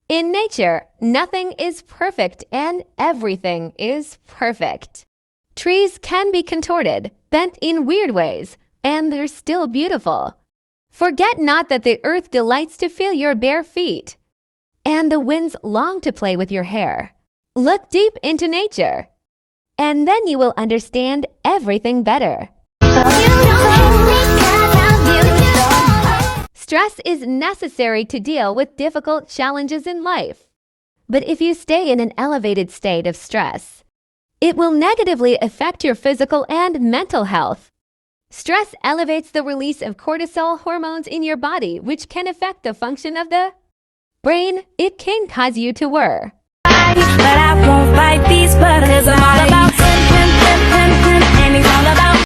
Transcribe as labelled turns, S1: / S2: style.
S1: In nature, nothing is perfect and everything is perfect. Trees can be contorted, bent in weird ways, and they're still beautiful. Forget not that the earth delights to feel your bare feet, and the winds long to play with your hair. Look deep into nature, and then you will understand everything better. Stress is necessary to deal with difficult challenges in life. But if you stay in an elevated state of stress, it will negatively affect your physical and mental health. Stress elevates the release of cortisol hormones in your body, which can affect the function of the brain. It can cause you to worry.
S2: But I won't fight these butters. I'm all about and it's all about